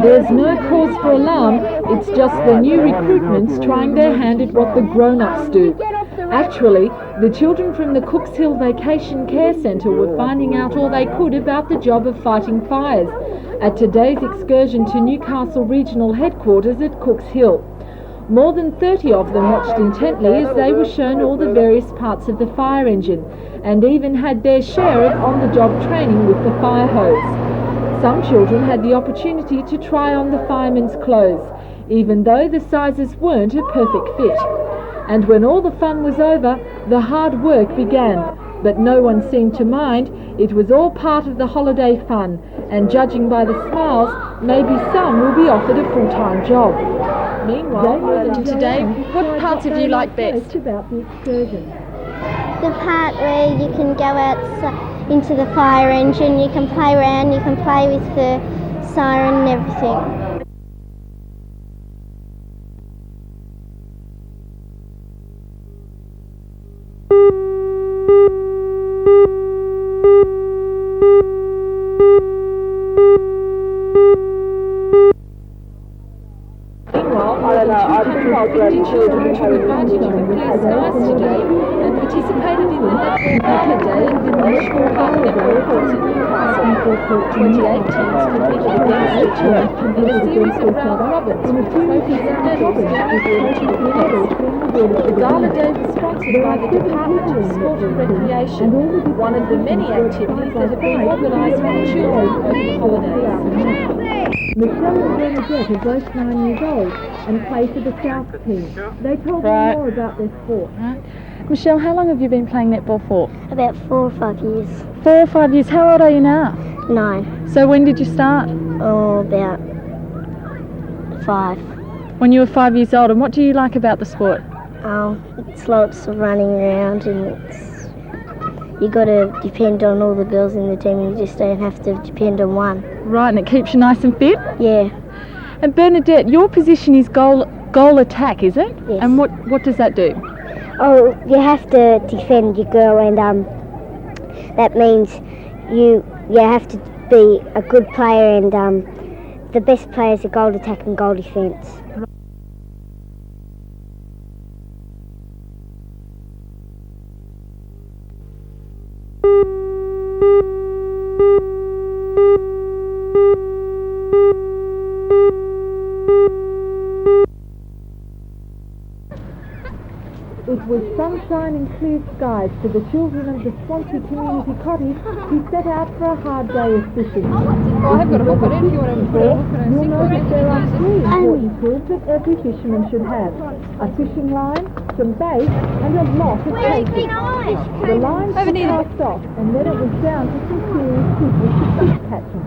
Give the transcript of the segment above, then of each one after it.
There's no cause for alarm, it's just the new recruitments trying their hand at what the grown-ups do. Actually, the children from the Cooks Hill Vacation Care Centre were finding out all they could about the job of fighting fires at today's excursion to Newcastle Regional Headquarters at Cooks Hill. More than 30 of them watched intently as they were shown all the various parts of the fire engine and even had their share of on-the-job training with the fire hose. Some children had the opportunity to try on the firemen's clothes, even though the sizes weren't a perfect fit. And when all the fun was over, the hard work began. But no one seemed to mind. It was all part of the holiday fun, and judging by the smiles, maybe some will be offered a full-time job. Meanwhile, today, what parts of you like best? About the excursion. The part where you can go out into the fire engine, you can play around, you can play with the siren and everything. Children took advantage of the clear skies today and participated in the National Day in the National Park Netball Courts in Newcastle. 28 teams competed against each other in a series of round robins with trophies and medals being presented. The Gala Day was sponsored by the Department of Sport and Recreation, one of the many activities that have been organised for the children over the holidays. Michelle and Bernadette are both 9 years old and play for the South team. They told me more about their sport. Michelle, how long have you been playing netball for? About 4 or 5 years. 4 or 5 years. How old are you now? 9. So when did you start? Oh, about 5. When you were 5 years old. And what do you like about the sport? It's lots of running around, and you got to depend on all the girls in the team, and you just don't have to depend on one. Right, and it keeps you nice and fit? Yeah. And Bernadette, your position is goal attack, is it? Yes. And what does that do? Oh, you have to defend your girl, and that means you have to be a good player, and the best players are goal attack and goal defence. It was sunshine and clear skies for the children of the Swansea Community Cottage who set out for a hard day of fishing. I have got a hook on it if you want to put a hook on it. You'll know that there are 3 important tools that every fisherman should have: a fishing line, some bait, and a lot of bait. The lines were cast off, and then it was down to some serious people for fish catching.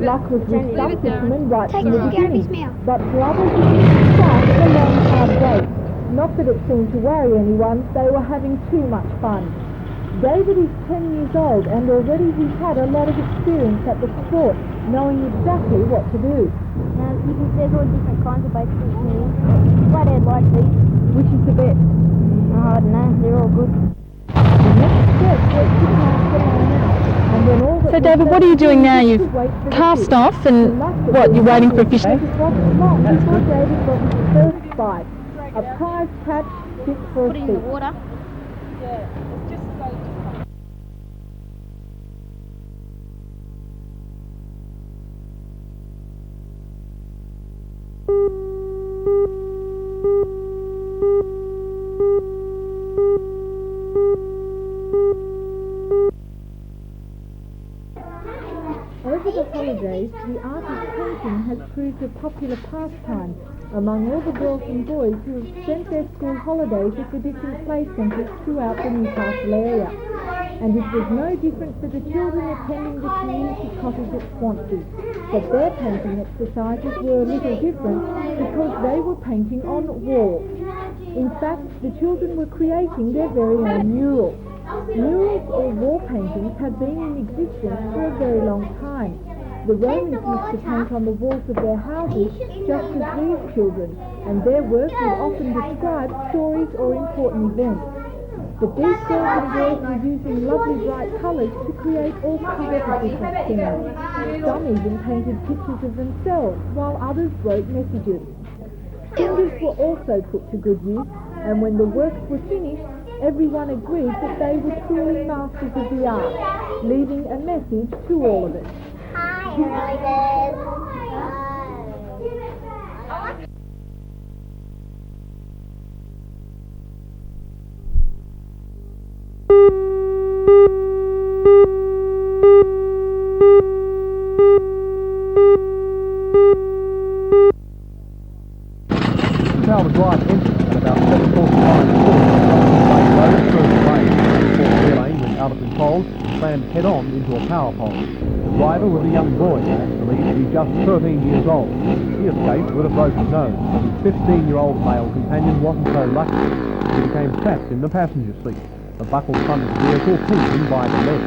Luck was with some fishermen right from the beginning, but for others it was the start of a long, hard wait. Not that it seemed to worry anyone, they were having too much fun. David is 10 years old and already he's had a lot of experience at the sport, knowing exactly what to do. Now, there's all different kinds of baits here. Flathead like these. Which is the best? Oh, I don't know, they're all good. The next step was to cast the line out. And then all that So David, what are you doing now? You've cast off and what, you're waiting for a fish? It wasn't long before David got his first bite. A prize catch fit for a Put it in the feast. water. Over the holidays, the art of painting has proved a popular pastime among all the girls and boys who have spent their school holidays at the different play centres throughout the Newcastle area. And it was no different for the children attending the community cottage at Swansea, but their painting exercises were a little different because they were painting on walls. In fact, the children were creating their very own murals. Murals or wall paintings have been in existence for a very long time. The Romans used to paint on the walls of their houses just as these children, and their work would often describe stories or important events. But these girls and boys were using lovely bright colours to create all kinds of different scenery. Some even painted pictures of themselves, while others wrote messages. Fingers were also put to good use, and when the works were finished, everyone agreed that they were truly masters of the art, leaving a message to all of us. Hi, early birds. Tower Drive entered at about 7:45 road through the lane before the lane went out of control and slammed head-on into a power pole. The driver was a young boy, believed to be just 13 years old. He escaped with a broken nose, but his 15-year-old male companion wasn't so lucky. He became trapped in the passenger seat. The buckled front of the vehicle pinned him by the leg.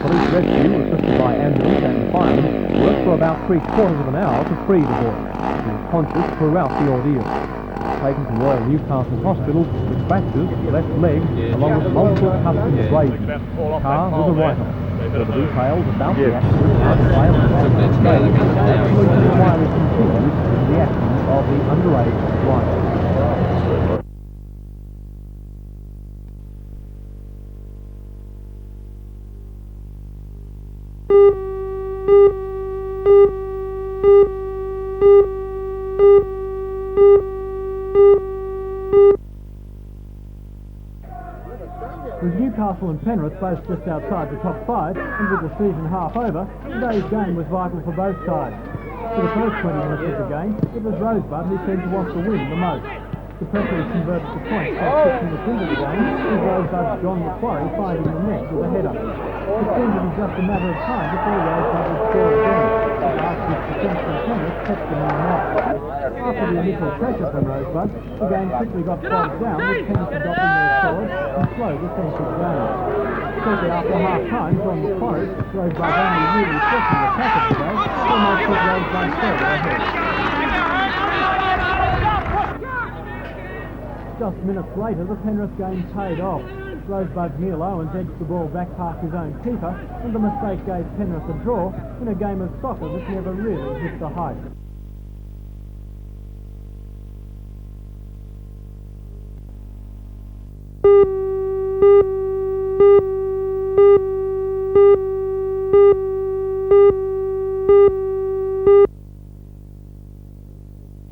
Police rescue, assisted by ambulance and firemen, worked for about 3/4 of an hour to free the boy. He was conscious throughout the ordeal. Taken to Royal Newcastle Hospital with fractures of the left leg along with multiple cuts and abrasions. The car was a write-off. For the details about the accident are available on the Strait. Police inquiry continues into the actions of the underage driver. With Newcastle and Penrith both just outside the top 5 and with the season half over, today's game was vital for both sides. For the first 20 minutes of the game, it was Rosebud who seemed to want to win the most. The pressure was converted to points by 6 minutes into the game, with Rosebud's John Macquarie finding the net with a header. It seemed to be just a matter of time before Rosebud would score again. Last week's defence from Penrith kept them in the net. After the initial pressure from Rosebud, the game quickly got slowed down with Penrith adopting their sword and slow defensive game. Shortly after half-time, John Macquarie, Rosebud's only really second attacker today, almost put Rosebud further ahead. Just minutes later, the Penrith game paid off. Rosebud's Neil Owens edged the ball back past his own keeper, and the mistake gave Penrith a draw in a game of soccer that never really hit the height.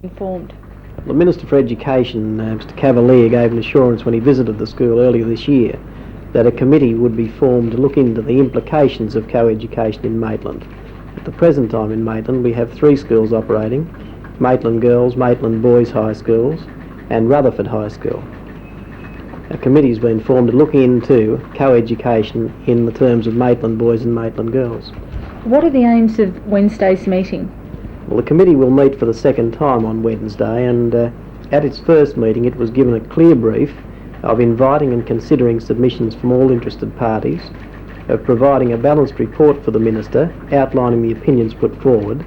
Informed. The Minister for Education, Mr Cavalier, gave an assurance when he visited the school earlier this year that a committee would be formed to look into the implications of co-education in Maitland. At the present time in Maitland we have 3 schools operating: Maitland Girls, Maitland Boys High Schools and Rutherford High School. A committee has been formed to look into co-education in the terms of Maitland Boys and Maitland Girls. What are the aims of Wednesday's meeting? Well, the committee will meet for the second time on Wednesday, and at its first meeting it was given a clear brief of inviting and considering submissions from all interested parties, of providing a balanced report for the Minister outlining the opinions put forward,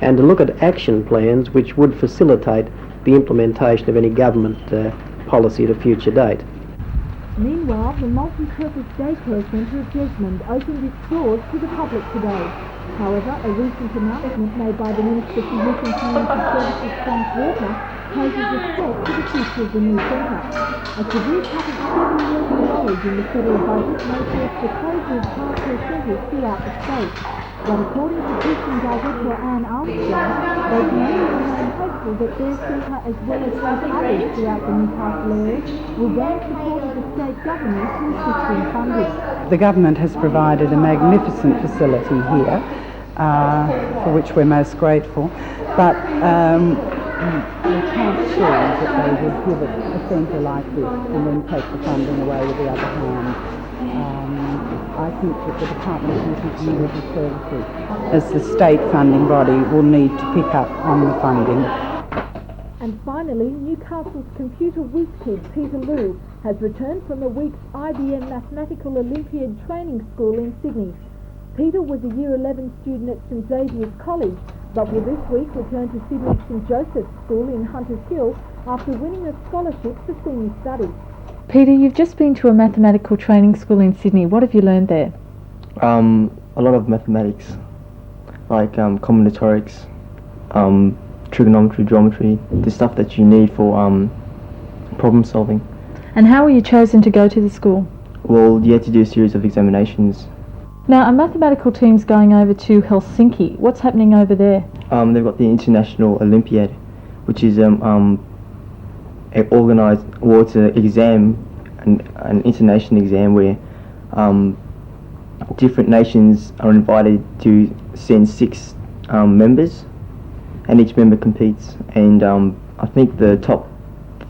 and to look at action plans which would facilitate the implementation of any government policy at a future date. Meanwhile, the multi-purpose daycare centre of Desmond opened its doors to the public today. However, a recent announcement made by the Minister for Youth and Community Services, Frank Walker, poses a threat to the future of the new centre. A severe cut of $7 million in the federal budget may force the closure of childcare centres throughout the state. But according to Teaching Director Anne Armstrong, they can only remain hopeful that their centre, as well as 8 others throughout the Newcastle area, will gain support of the state government to assist in funding. The government has provided a magnificent facility here, for which we're most grateful, but we can't see that they would give it a centre like this and then take the funding away with the other hand. I think that the Department of Youth and Community Services, as the state funding body, will need to pick up on the funding. And finally, Newcastle's computer whiz kid Peter Liu has returned from a week's IBM Mathematical Olympiad training school in Sydney. Peter was a Year 11 student at St Xavier's College, but will this week return to Sydney's St Joseph's School in Hunters Hill after winning a scholarship for senior studies. Peter, you've just been to a mathematical training school in Sydney. What have you learned there? A lot of mathematics, like combinatorics, trigonometry, geometry, the stuff that you need for problem solving. And how were you chosen to go to the school? Well, you had to do a series of examinations. Now, a mathematical team's going over to Helsinki. What's happening over there? They've got the International Olympiad, which is organised, well, it's an exam, an international exam where different nations are invited to send 6 members, and each member competes, and I think the top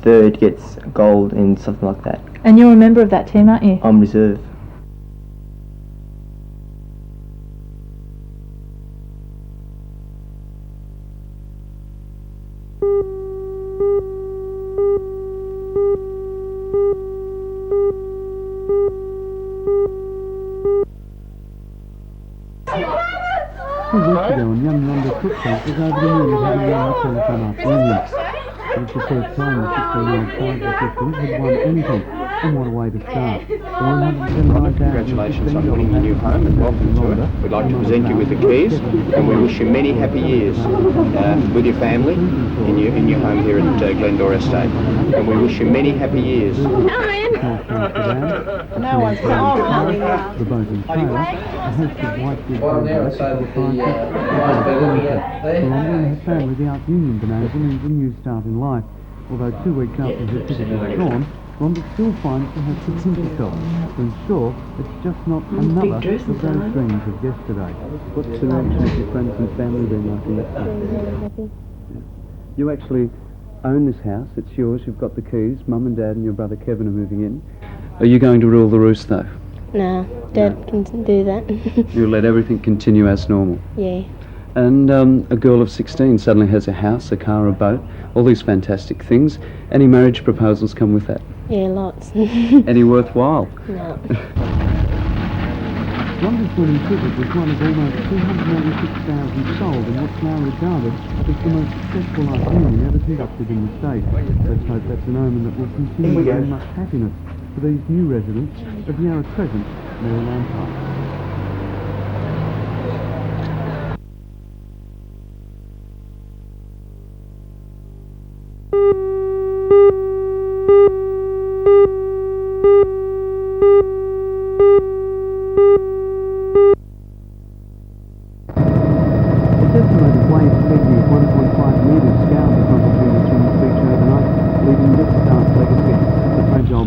third gets gold and something like that. And you're a member of that team, aren't you? I'm reserve. Two weeks ago, and young Wanda Cookson was over the moon having a telephone afternoon. It was the first time the 16-year-old child assistant had won anything, and what a way to start. Congratulations on winning your new home and welcome to it. We'd like to present you with the keys, and we wish you many happy years with your family in your home here at Glendora Estate. And we wish you many happy years. No one's coming. The boat and trailer, a host of white goods vendors, her family the Out Union bonanza means a new start in life. Although 2 weeks after her ticket was drawn, Rhonda still finds she has to pinch herself to ensure it's just not another of those dreams of yesterday. What's the reaction of your friends and family been like in that time? Very happy. You actually own this house, it's yours, you've got the keys, Mum and Dad and your brother Kevin are moving in. Are you going to rule the roost though? No, Dad can do that. You'll let everything continue as normal? Yeah. And a girl of 16 suddenly has a house, a car, a boat, all these fantastic things. Any marriage proposals come with that? Yeah, lots. Any worthwhile? No. Rhonda's winning ticket was one of almost 286,000 sold in what's now regarded as the most successful life union ever conducted in the state. Let's hope that's an omen that will continue to bring much happiness for these new residents of Yarra Crescent, Maryland Park.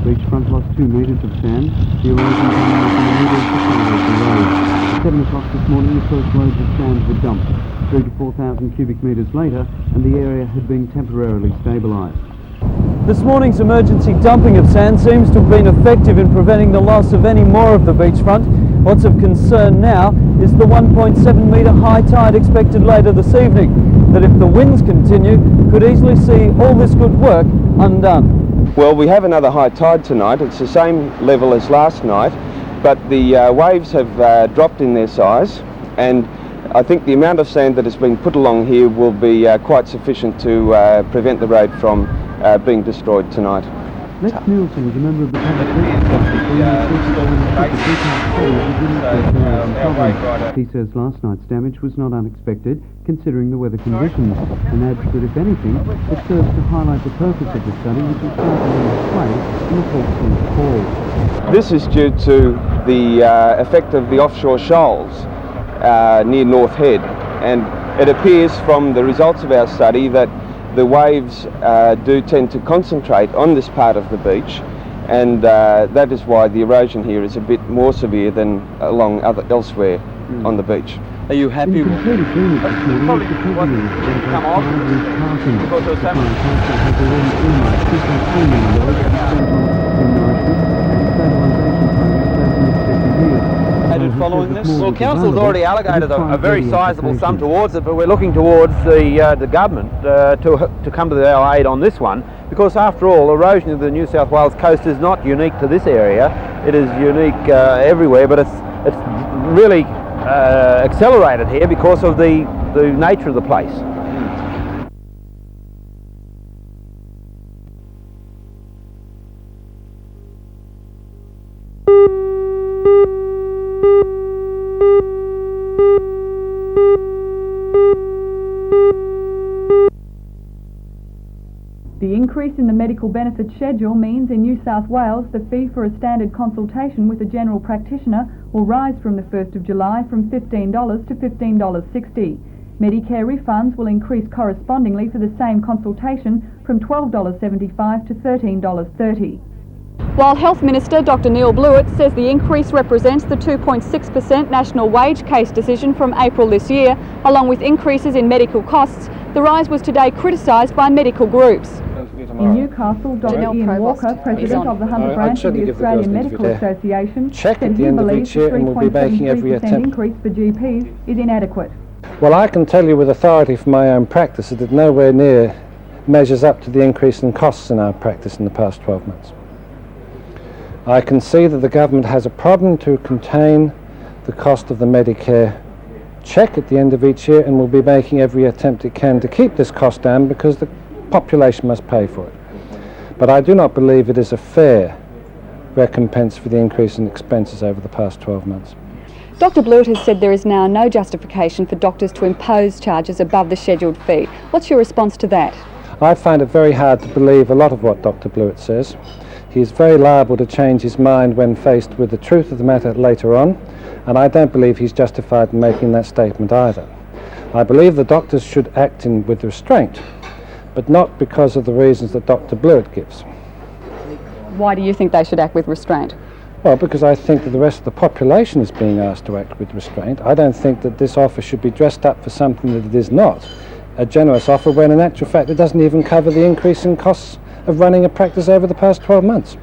Beachfront lost 2 metres of sand. The erosion came out in the middle of the road. At 7 o'clock this morning, the first loads of sand were dumped. 3,000 to 4,000 cubic metres later, and the area had been temporarily stabilised. This morning's emergency dumping of sand seems to have been effective in preventing the loss of any more of the beachfront. What's of concern now is the 1.7 metre high tide expected later this evening, that if the winds continue, could easily see all this good work undone. Well, we have another high tide tonight. It's the same level as last night, but the waves have dropped in their size, and I think the amount of sand that has been put along here will be quite sufficient to prevent the road from being destroyed tonight. Lex Nielsen is a member of the public. He says last night's damage was not unexpected, considering the weather conditions, and adds that if anything, it serves to highlight the purpose of the study, which is currently on display in the Hawkesbury Hall. This is due to the effect of the offshore shoals near North Head, and it appears from the results of our study that the waves do tend to concentrate on this part of the beach, and that is why the erosion here is a bit more severe than elsewhere on the beach. Are you happy with it? Come off because there's so much. Following this? Well, Council's already allocated a very sizable sum towards it, but we're looking towards the government to come to their aid on this one, because after all, erosion of the New South Wales coast is not unique to this area. It is unique everywhere, but it's really accelerated here because of the nature of the place. increase in the medical benefits schedule means in New South Wales the fee for a standard consultation with a general practitioner will rise from the 1st of July from $15 to $15.60. Medicare refunds will increase correspondingly for the same consultation from $12.75 to $13.30. While Health Minister Dr Neil Blewett says the increase represents the 2.6% national wage case decision from April this year, along with increases in medical costs, the rise was today criticised by medical groups. In Newcastle, Dr Ian Walker, President of the Hunter branch of the Australian Medical Association, said he believes the 3.73% increase for GPs is inadequate. Well, I can tell you with authority from my own practice that it nowhere near measures up to the increase in costs in our practice in the past 12 months. I can see that the government has a problem to contain the cost of the Medicare check at the end of each year and will be making every attempt it can to keep this cost down because the population must pay for it. But I do not believe it is a fair recompense for the increase in expenses over the past 12 months. Dr Blewett has said there is now no justification for doctors to impose charges above the scheduled fee. What's your response to that? I find it very hard to believe a lot of what Dr Blewett says. He is very liable to change his mind when faced with the truth of the matter later on, and I don't believe he's justified in making that statement either. I believe the doctors should act with restraint, but not because of the reasons that Dr Blewett gives. Why do you think they should act with restraint? Well, because I think that the rest of the population is being asked to act with restraint. I don't think that this offer should be dressed up for something that it is not, a generous offer, when in actual fact it doesn't even cover the increase in costs of running a practice over the past 12 months.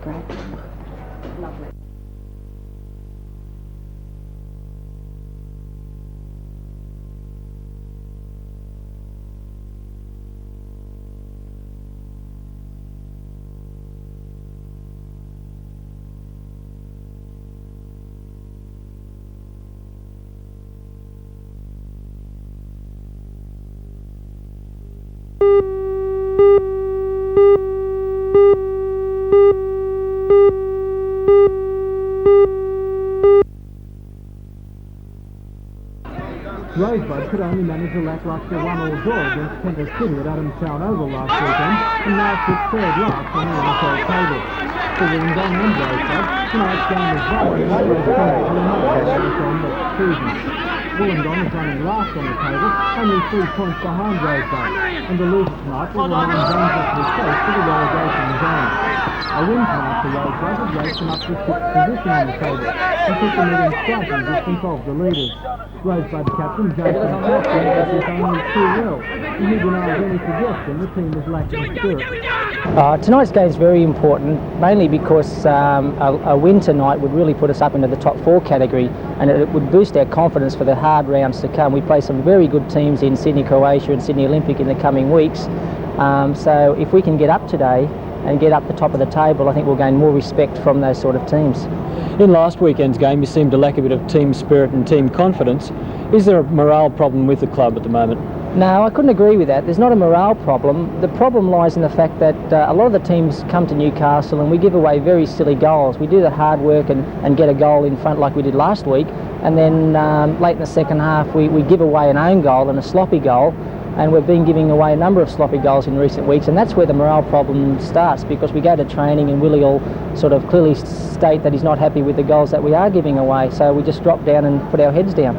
Great. Lovely. Rosebud could only manage a lacklustre 1-all draw against Kenter City at Adamstown Oval last weekend and now sits third last on the NFL table. For Wollongong and Rosebud, tonight's game is vital and Rosebud to another NFL next season. Wollongong is running last on the table, only 3 points behind Rosebud, and the loser tonight will remain dangerously close to the relegation zone. A win tonight for Rosebud would raise them up to 6th position on the table and put them within striking distance of the leaders. Rosebud captain Jason Hopkins says it's only 2-0, and he denies any suggestion the team is lacking spirit. Tonight's game is very important, mainly because a win tonight would really put us up into the top 4 category, and it would boost our confidence for the hard rounds to come. We play some very good teams in Sydney Croatia and Sydney Olympic in the coming weeks, so if we can get up today and get up the top of the table, I think we'll gain more respect from those sort of teams. In last weekend's game, you seemed to lack a bit of team spirit and team confidence. Is there a morale problem with the club at the moment? No, I couldn't agree with that. There's not a morale problem. The problem lies in the fact that a lot of the teams come to Newcastle and we give away very silly goals. We do the hard work and get a goal in front like we did last week, and then late in the second half we give away an own goal and a sloppy goal, and we've been giving away a number of sloppy goals in recent weeks, and that's where the morale problem starts, because we go to training and Willie will sort of clearly state that he's not happy with the goals that we are giving away, so we just drop down and put our heads down.